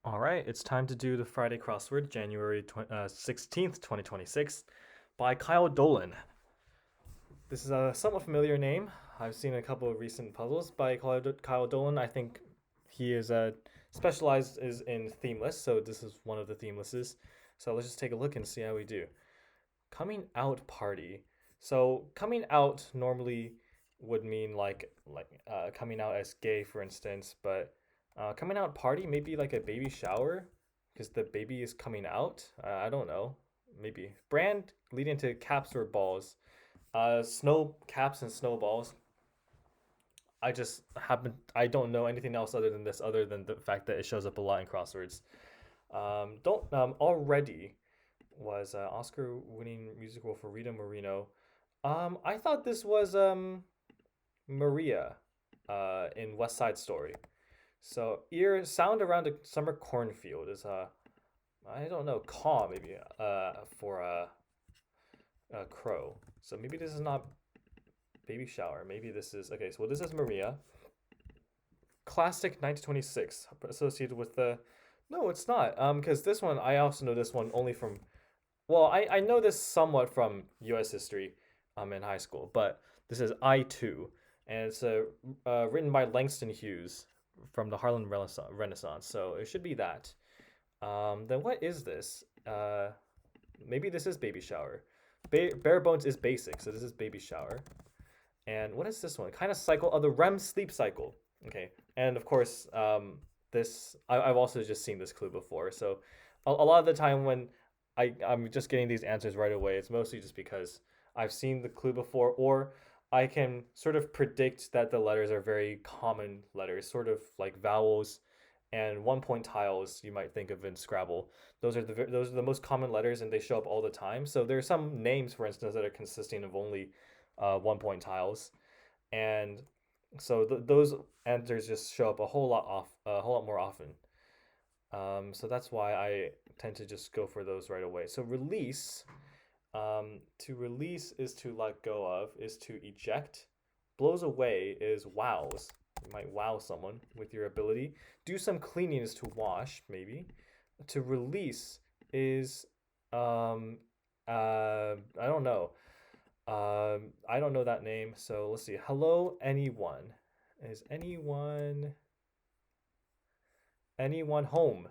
All right, it's time to do the Friday crossword, January 16th, 2026, by Kyle Dolan. This is a somewhat familiar name. I've seen a couple of recent puzzles by Kyle Dolan. I think he is specialized is in themeless, so this is one of the themelesses. So let's just take a look and see how we do. Coming out party. So coming out normally would mean like coming out as gay, for instance, but coming out party maybe like a baby shower because the baby is coming out. I don't know. Maybe brand leading to caps or balls. Snow caps and snowballs. I just happen. I don't know anything else other than this, other than the fact that it shows up a lot in crosswords. Don't already was Oscar-winning musical for Rita Moreno. I thought this was Maria, in West Side Story. So ear sound around a summer cornfield is I don't know, caw maybe for a crow. So maybe this is not baby shower. Maybe this is okay. So this is Maria. Classic 1926 associated with the. No, it's not. Because this one I also know this one only from. Well, I know this somewhat from U.S. history, in high school, but this is I2, and it's written by Langston Hughes from the Harlem Renaissance. So it should be that. Then what is this? Maybe this is baby shower. Bare bones is basic, so this is baby shower. And what is this one? Kind of cycle of the REM sleep cycle. Okay, and of course, this I've also just seen this clue before. So a lot of the time when I'm just getting these answers right away, it's mostly just because I've seen the clue before, or I can sort of predict that the letters are very common letters, sort of like vowels and 1 point tiles you might think of in Scrabble. Those are the most common letters, and they show up all the time. So there are some names, for instance, that are consisting of only 1 point tiles, and so those answers just show up a whole lot more often. So that's why I tend to just go for those right away. So release, to release is to let go of, is to eject. Blows away is wows. You might wow someone with your ability. Do some cleaning is to wash, maybe. To release is I don't know. I don't know that name. So let's see. Hello, anyone. Is anyone home?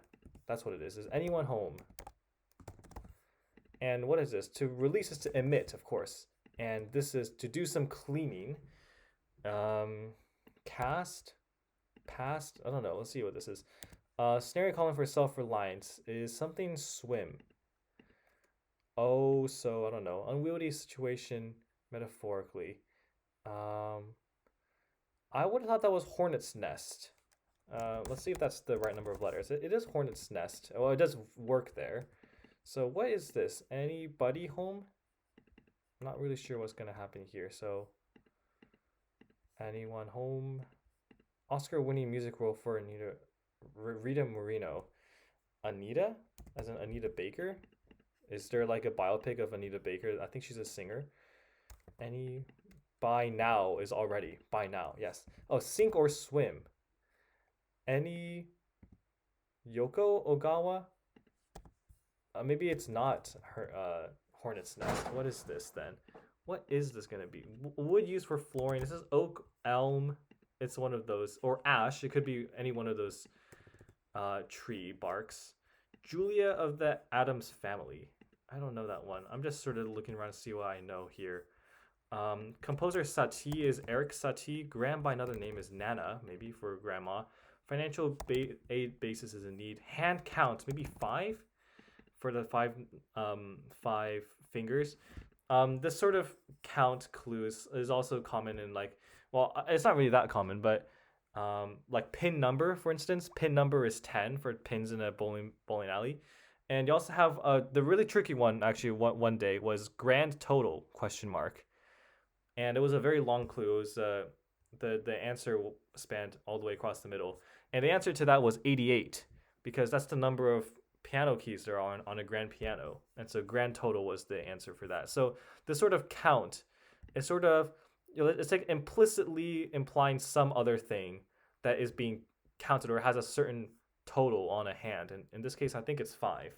That's what it is. Is anyone home? And what is this? To release is to emit, of course. And this is to do some cleaning. Um, cast, past. I don't know. Let's see what this is. Scenario calling for self-reliance is something swim. Oh, so I don't know. Unwieldy situation metaphorically. Um, I would have thought that was hornet's nest. Let's see if that's the right number of letters. It is hornet's nest. Well, it does work there. So what is this? Anybody home? I'm not really sure what's gonna happen here. So anyone home? Oscar-winning music role for Rita Moreno. Anita, as in Anita Baker. Is there like a biopic of Anita Baker? I think she's a singer. Any by now is already by now. Yes. Oh, sink or swim. Any Yoko Ogawa? Maybe it's not her hornet's nest. What is this then? What is this gonna be? Wood used for flooring. This is oak, elm. It's one of those, or ash. It could be any one of those tree barks. Julia of the Adams family. I don't know that one. I'm just sort of looking around to see what I know here. Composer Satie is Eric Satie. Gram by another name is Nana, maybe for grandma. Financial aid basis is in need. Hand count, maybe five for the five fingers. This sort of count clues is also common in like, well, it's not really that common, but like pin number, for instance. Pin number is 10 for pins in a bowling alley. And you also have the really tricky one actually one day was grand total question mark, and it was a very long clue. It was the answer spanned all the way across the middle, and the answer to that was 88 because that's the number of piano keys there are on a grand piano, and so grand total was the answer for that. So this sort of count is sort of, you know, it's like implicitly implying some other thing that is being counted or has a certain total on a hand. And in this case, I think it's 5.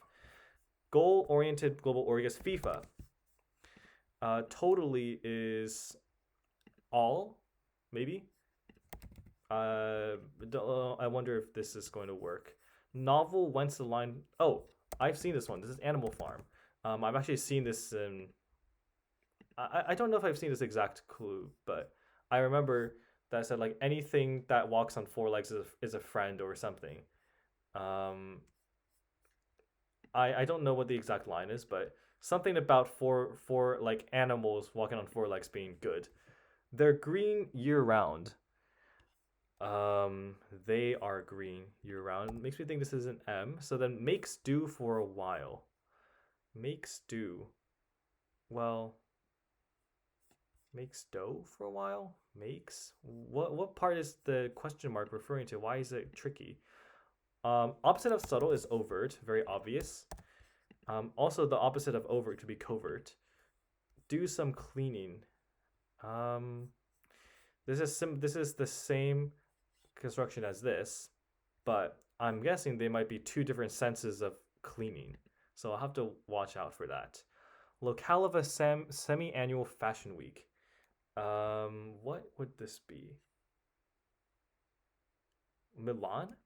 Goal-oriented global org is FIFA. Totally is all, maybe. I wonder if this is going to work. Novel whence the line. Oh, I've seen this one. This is Animal Farm. I've actually seen this in. I don't know if I've seen this exact clue, but I remember that I said like anything that walks on 4 legs is a friend or something. Um, I don't know what the exact line is, but something about four like animals walking on 4 legs being good. They're green year round. They are green year round. Makes me think this is an M. So then makes do for a while. Makes do. Well, makes dough for a while. Makes. What part is the question mark referring to? Why is it tricky? Opposite of subtle is overt, very obvious. Also, the opposite of overt could be covert. Do some cleaning. Um, this is the same construction as this, but I'm guessing they might be 2 different senses of cleaning. So I'll have to watch out for that. Locale of a semi-annual fashion week. What would this be? Milan?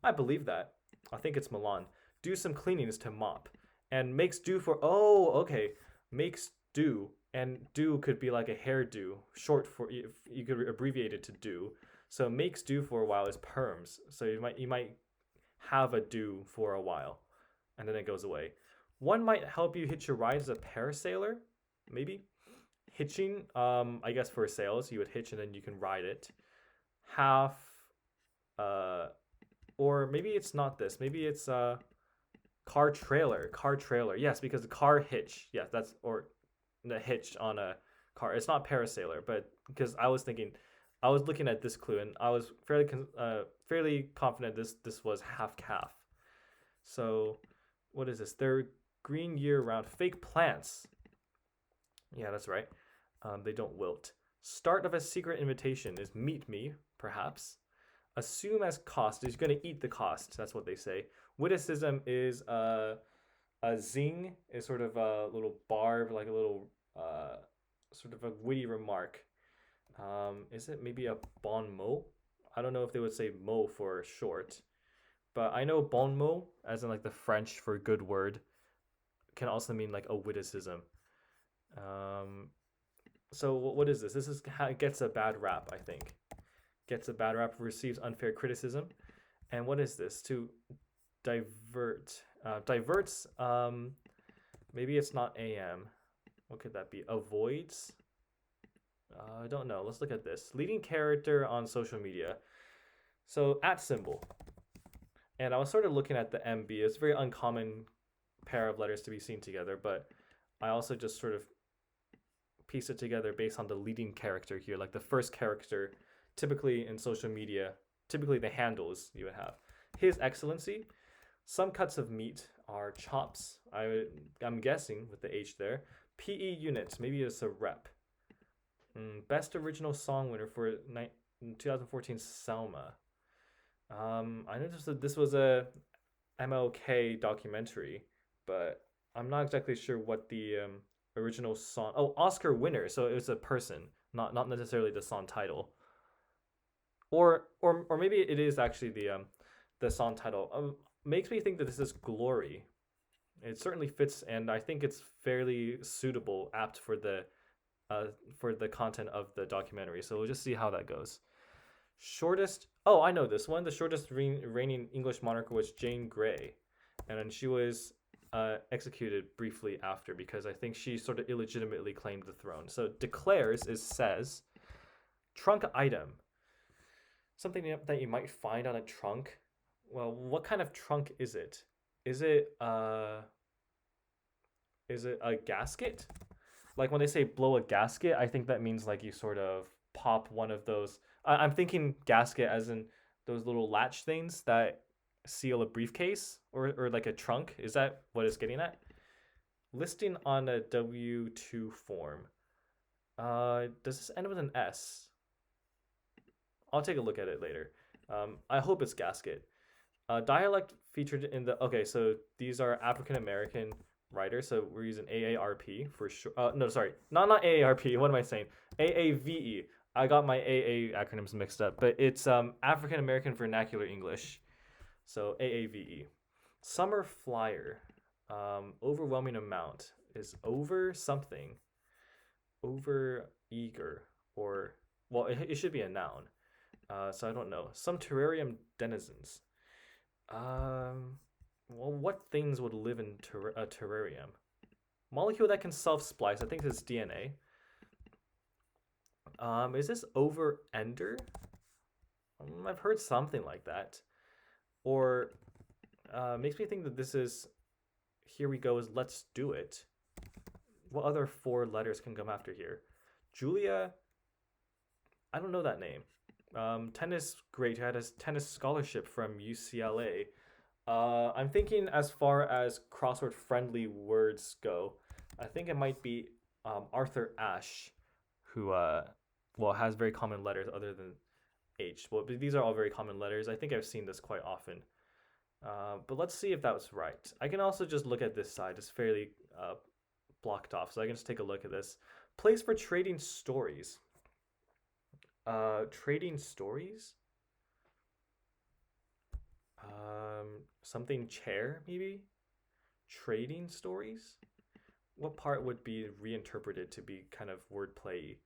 I believe that. I think it's Milan. Do some cleaning is to mop. And makes do for, oh, okay. Makes do. And do could be like a hairdo, short for, you could abbreviate it to do. So makes do for a while is perms. So you might have a do for a while, and then it goes away. One might help you hitch your ride as a parasailer, maybe. Hitching, I guess for sales, you would hitch and then you can ride it. Half, or maybe it's not this. Maybe it's car trailer. Car trailer. Yes, because the car hitch. Yes, that's or the hitch on a car. It's not parasailer, but because I was thinking, I was looking at this clue and I was fairly confident this was half calf. So, what is this? They're green year round. Fake plants. Yeah, that's right. They don't wilt. Start of a secret invitation is meet me, perhaps. Assume as cost is going to eat the cost. That's what they say. Witticism is a zing is sort of a little barb, like a little sort of a witty remark. Is it maybe a bon mot? I don't know if they would say mot for short, but I know bon mot, as in like the French for good word, can also mean like a witticism. So what is this? This is gets a bad rap, I think. Gets a bad rap, receives unfair criticism. And what is this? To divert. Diverts, maybe it's not AM. What could that be? Avoids? I don't know. Let's look at this. Leading character on social media. So at symbol. And I was sort of looking at the MB. It's a very uncommon pair of letters to be seen together, but I also just sort of piece it together based on the leading character here, like the first character, typically in social media, typically the handles you would have. His Excellency. Some cuts of meat are chops. I'm guessing with the H there. PE units, maybe it's a rep. Best original song winner for 2014 Selma. I noticed that this was a MLK documentary, but I'm not exactly sure what the original song. Oh, Oscar winner. So it was a person, not necessarily the song title. Or maybe it is actually the song title. Makes me think that this is Glory. It certainly fits, and I think it's fairly suitable, apt for the content of the documentary. So we'll just see how that goes. Shortest. Oh, I know this one. The shortest reigning English monarch was Jane Grey, and then she was executed briefly after because I think she sort of illegitimately claimed the throne. So declares is says. Trunk item. Something that you might find on a trunk. Well, what kind of trunk is it? Is it a gasket? Like when they say blow a gasket, I think that means like you sort of pop one of those. I'm thinking gasket as in those little latch things that seal a briefcase or like a trunk. Is that what it's getting at? Listing on a W-2 form. Does this end with an S? I'll take a look at it later. I hope it's gasket. Dialect featured in the okay. So these are African American writers. So we're using AARP for sure. No, sorry, not AARP. What am I saying? AAVE. I got my AA acronyms mixed up, but it's African American Vernacular English. So AAVE. Summer flyer. Overwhelming amount is over something. Over eager or well, it should be a noun. So I don't know. Some terrarium denizens. Um, well, what things would live in a terrarium? Molecule that can self-splice. I think it's DNA. Is this over ender? I've heard something like that. Or makes me think that this is here we go is let's do it. What other four letters can come after here? Julia. I don't know that name. Tennis great. Who had a tennis scholarship from UCLA. I'm thinking as far as crossword friendly words go, I think it might be Arthur Ashe, who well has very common letters other than H. Well, these are all very common letters. I think I've seen this quite often. But let's see if that was right. I can also just look at this side. It's fairly blocked off, so I can just take a look at this. Place for trading stories. Trading stories? Something chair, maybe? Trading stories? What part would be reinterpreted to be kind of wordplay?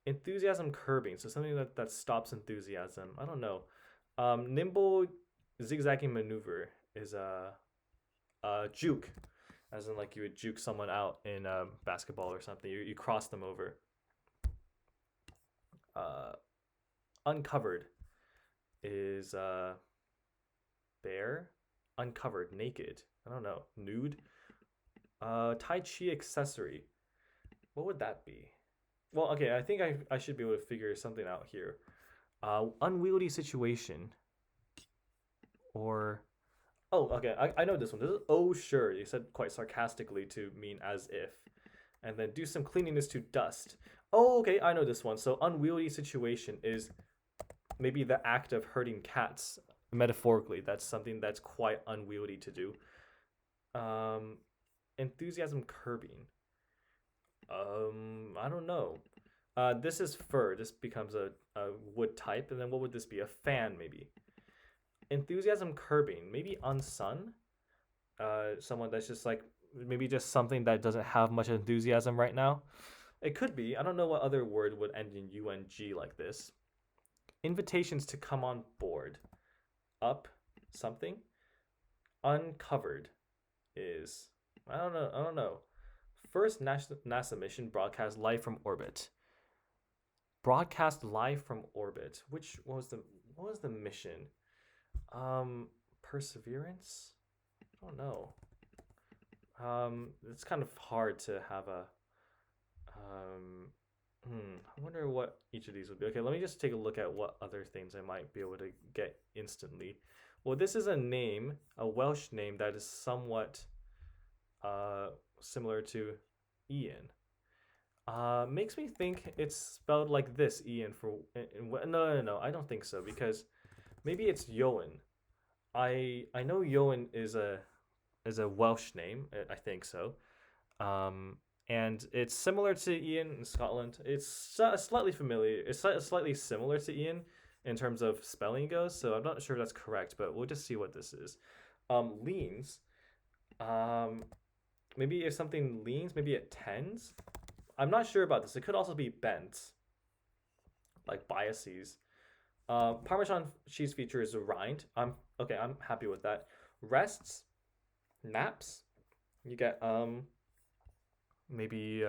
Enthusiasm curbing, so something that stops enthusiasm. I don't know. Nimble zigzagging maneuver is a juke, as in like you would juke someone out in basketball or something. You cross them over. Uncovered is bare, uncovered, naked. I don't know, nude. Tai Chi accessory. What would that be? Well, okay, I think I should be able to figure something out here. Unwieldy situation. Or, oh, okay, I know this one. This is oh sure. You said quite sarcastically to mean as if, and then do some cleanliness to dust. Oh, okay, I know this one. So unwieldy situation is maybe the act of herding cats. Metaphorically, that's something that's quite unwieldy to do. Enthusiasm curbing. I don't know. This is fur. This becomes a wood type, and then what would this be? A fan, maybe. Enthusiasm curbing, maybe unsun. Someone that's just like maybe just something that doesn't have much enthusiasm right now. It could be. I don't know what other word would end in UNG like this. Invitations to come on board. Up something. Uncovered is I don't know. First NASA mission broadcast live from orbit. Broadcast live from orbit. What was the mission? Perseverance? I don't know. It's kind of hard to have a I wonder what each of these would be. Okay, let me just take a look at what other things I might be able to get instantly. Well, this is a name, a Welsh name that is somewhat similar to Ian. Makes me think it's spelled like this, Ian. No, I don't think so because maybe it's Yoan. I know Yoan is a Welsh name. I think so. And it's similar to Ian in Scotland. It's slightly familiar. It's slightly similar to Ian in terms of spelling goes. So I'm not sure if that's correct, but we'll just see what this is. Leans. Maybe if something leans, maybe it tends. I'm not sure about this. It could also be bent, like biases. Parmesan cheese feature is a rind. I'm happy with that. Rests, naps. You get maybe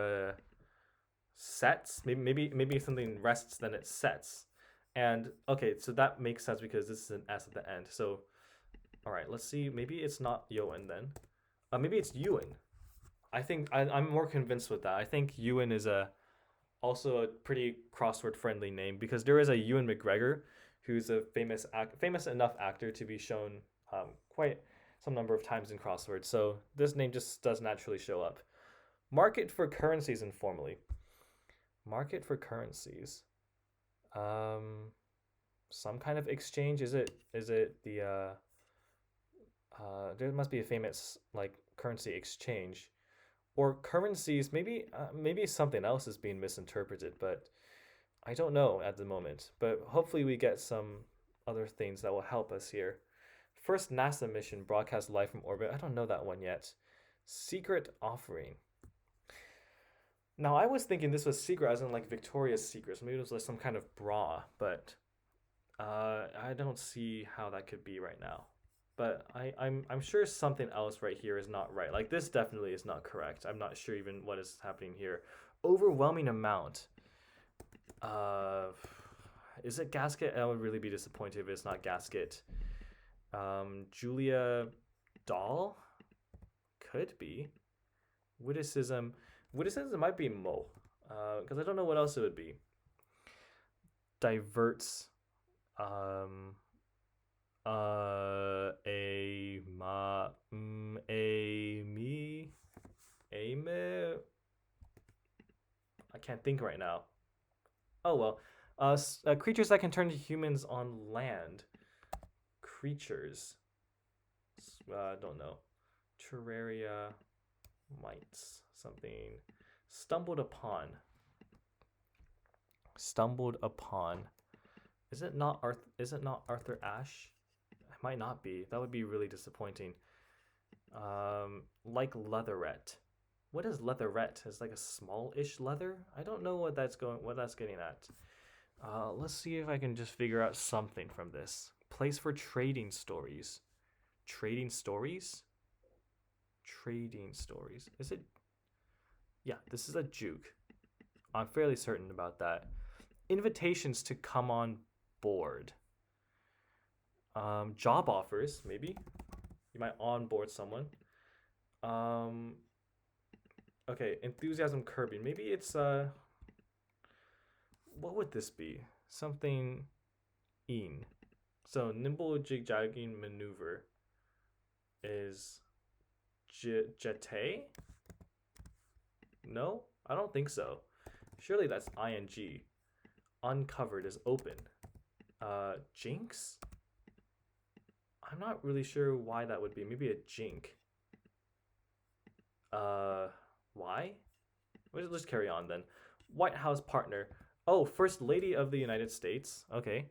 sets. Maybe something rests then it sets. And okay, so that makes sense because this is an S at the end. So all right, let's see. Maybe it's not Yoan then. Maybe it's Ewan. I think I'm more convinced with that. I think Ewan is also a pretty crossword friendly name because there is a Ewan McGregor who's a famous enough actor to be shown quite some number of times in crosswords. So this name just does naturally show up. Market for currencies informally. Market for currencies. Some kind of exchange. Is it the There must be a famous like currency exchange or currencies. Maybe something else is being misinterpreted, but I don't know at the moment. But hopefully we get some other things that will help us here. First NASA mission broadcast live from orbit. I don't know that one yet. Secret offering. Now I was thinking this was secret as in like Victoria's Secret. So maybe it was like some kind of bra, but I don't see how that could be right now. But I'm sure something else right here is not right. Like this definitely is not correct. I'm not sure even what is happening here. Overwhelming amount. Uh, is it gasket? I would really be disappointed if it's not gasket. Julia doll could be. Witticism. Witticism might be Mo. Because I don't know what else it would be. Diverts. Um, a me. I can't think right now. Oh well. Creatures that can turn to humans on land. Creatures. Don't know. Terraria. Mites. Something. Stumbled upon. Stumbled upon. Is it not Arthur Ashe? It might not be. That would be really disappointing. Like leatherette. What is leatherette? Is like a small-ish leather? I don't know what that's getting at. Let's see if I can just figure out something from this. Place for trading stories. Trading stories? Trading stories. Is it? Yeah, this is a juke. I'm fairly certain about that. Invitations to come on board. Job offers, maybe. You might onboard someone. Okay, enthusiasm curbing. Maybe it's what would this be? Something in. So nimble jig-jagging maneuver is jete? No, I don't think so. Surely that's ing. Uncovered is open. Jinx? I'm not really sure why that would be. Maybe a jink. Why? Let's carry on then. White House partner. Oh, First Lady of the United States. Okay.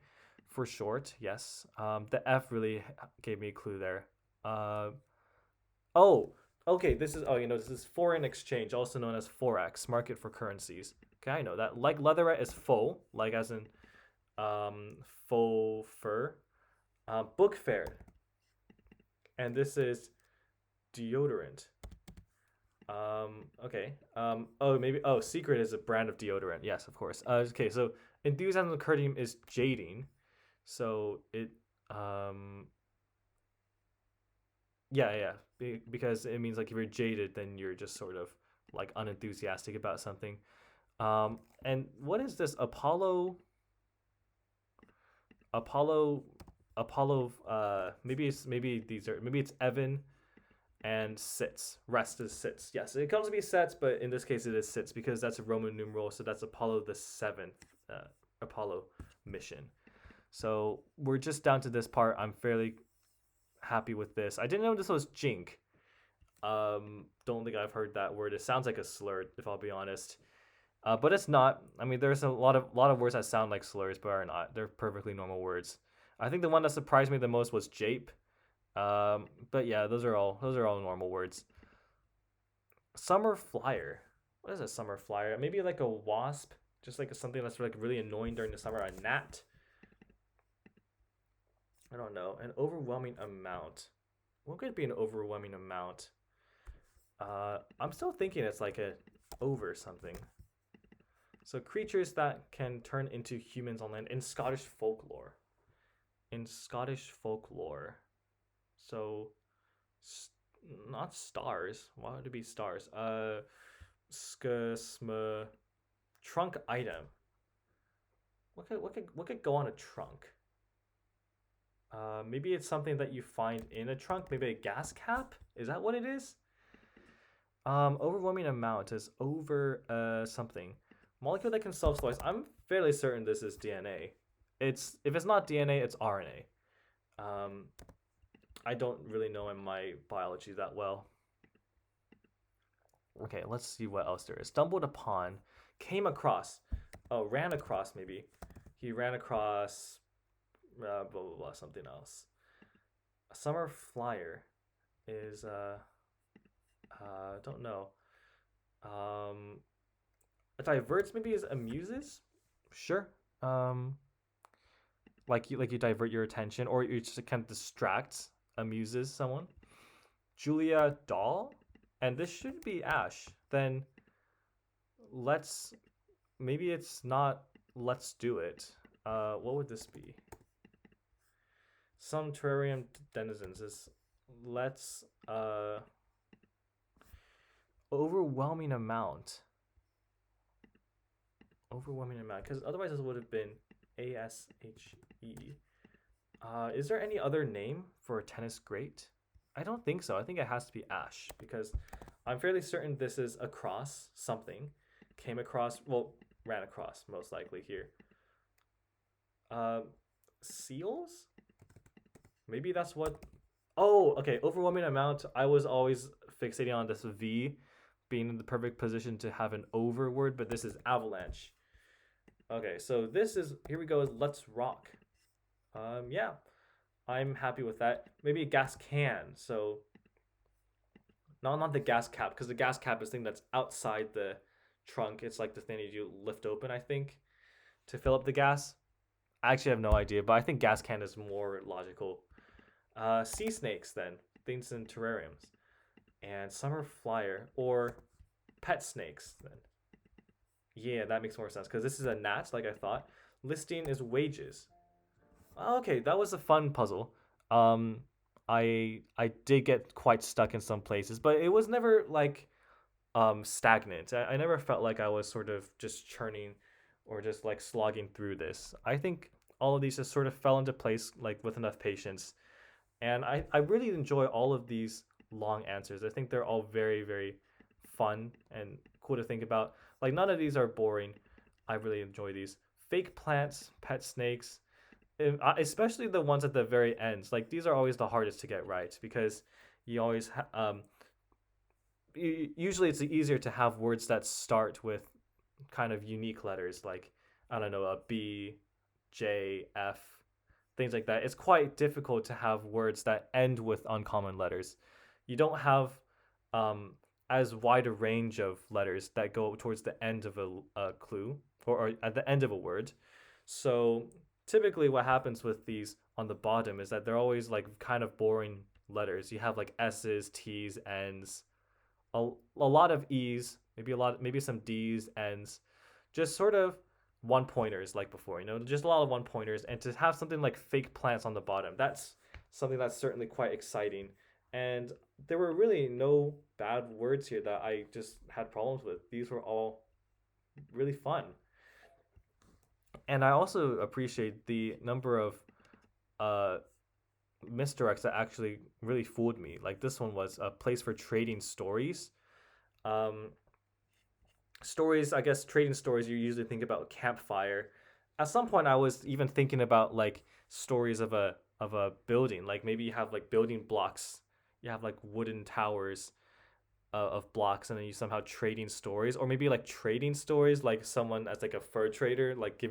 For short, yes. The F really gave me a clue there. Oh, okay. This is foreign exchange, also known as forex, market for currencies. Okay, I know that. Like leatherette is faux, like as in faux fur. Book fair. And this is deodorant. Okay. Secret is a brand of deodorant. Yes, of course. Okay, so enthusiasm courting is jading. So it, because it means like if you're jaded, then you're just sort of like unenthusiastic about something. And what is this? Apollo. Maybe it's Evan and sits. Rest is sits. Yes, it comes to be sets, but in this case it is sits because that's a Roman numeral. So that's Apollo the 7th Apollo mission. So we're just down to this part. I'm fairly happy with this. I didn't know this was jink. Don't think I've heard that word. It sounds like a slur, if I'll be honest. But it's not. I mean, there's a lot of words that sound like slurs, but are not. They're perfectly normal words. I think the one that surprised me the most was jape. But yeah, those are all normal words. Summer flyer. What is a summer flyer? Maybe like a wasp, just like something that's like really annoying during the summer. A gnat. I don't know. An overwhelming amount. What could be an overwhelming amount? I'm still thinking it's like a over something. So creatures that can turn into humans on land in Scottish folklore. So, not stars. Why would it be stars? Trunk item. What could go on a trunk? Maybe it's something that you find in a trunk. Maybe a gas cap. Is that what it is? Overwhelming amount is over something. Molecule that can self-splice. I'm fairly certain this is DNA. If it's not DNA, it's RNA. I don't really know my biology that well. Okay, let's see what else there is. Stumbled upon, came across, oh, ran across maybe. He ran across, blah blah blah, something else. A summer flyer is don't know. Um, diverts maybe is amuses. Sure. Um, like you divert your attention, or you just kind of distract, amuses someone. Julia doll, and this should be Ash. Then let's maybe it's not. Let's do it. What would this be? Some terrarium denizens is let's overwhelming amount. Overwhelming amount, because otherwise this would have been ASHE. Is there any other name for a tennis great? I don't think so. I think it has to be Ash because I'm fairly certain this is across something. Came across, well, ran across most likely here. Uh, Seals? Maybe that's what. Oh, okay. Overwhelming amount. I was always fixating on this V being in the perfect position to have an over word, but this is avalanche. Okay, so this is here we go. Let's rock. Yeah, I'm happy with that. Maybe a gas can. So not the gas cap because the gas cap is the thing that's outside the trunk. It's like the thing you lift open, I think, to fill up the gas. I actually have no idea, but I think gas can is more logical. Sea snakes then, things in terrariums, and summer flyer or pet snakes then. Yeah, that makes more sense because this is a gnat, like I thought. Listing is wages. Okay, that was a fun puzzle. Um, I did get quite stuck in some places, but it was never like stagnant. I never felt like I was sort of just churning or just like slogging through this. I think all of these just sort of fell into place like with enough patience. And I really enjoy all of these long answers. I think they're all very, very fun and cool to think about. Like none of these are boring. I really enjoy these. Fake plants, pet snakes, especially the ones at the very ends. Like these are always the hardest to get right because you always usually it's easier to have words that start with kind of unique letters like I don't know, a B, J, F, things like that. It's quite difficult to have words that end with uncommon letters. You don't have um, as wide a range of letters that go towards the end of a clue or at the end of a word. So typically, what happens with these on the bottom is that they're always like kind of boring letters. You have like S's, T's, N's, a lot of E's, maybe some D's, N's, just sort of one pointers like before, just a lot of one pointers. And to have something like fake plants on the bottom, that's something that's certainly quite exciting. And there were really no bad words here that I just had problems with. These were all really fun. And I also appreciate the number of uh, misdirects that actually really fooled me. Like this one was a place for trading stories. Um, Stories, I guess, trading stories. You usually think about campfire. At some point, I was even thinking about like stories of a building. Like maybe you have like building blocks. You have like wooden towers of blocks, and then you somehow trading stories, or maybe like trading stories, like someone as like a fur trader, like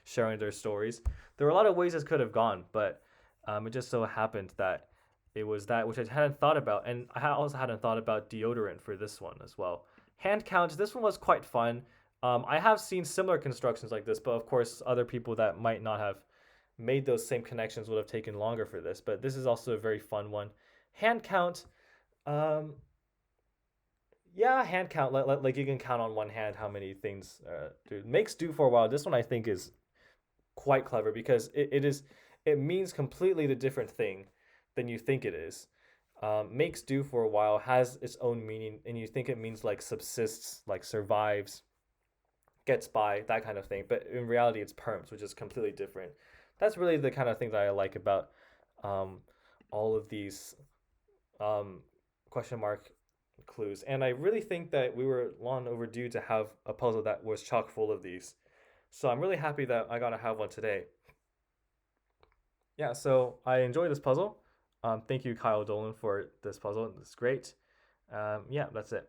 sharing their stories. There were a lot of ways this could have gone, but it just so happened that it was that which I hadn't thought about, and I also hadn't thought about deodorant for this one as well. Hand count. This one was quite fun. I have seen similar constructions like this, but of course, other people that might not have made those same connections would have taken longer for this. But this is also a very fun one. Hand count. Um, yeah, hand count. Like you can count on one hand how many things do. Makes do for a while. This one I think is quite clever because it means completely the different thing than you think it is. Makes do for a while has its own meaning, and you think it means like subsists, like survives, gets by, that kind of thing. But in reality, it's perms, which is completely different. That's really the kind of thing that I like about um, all of these um, question mark clues. And I really think that we were long overdue to have a puzzle that was chock full of these. So I'm really happy that I got to have one today. Yeah, so I enjoyed this puzzle. Thank you, Kyle Dolan, for this puzzle. It's great. Yeah, that's it.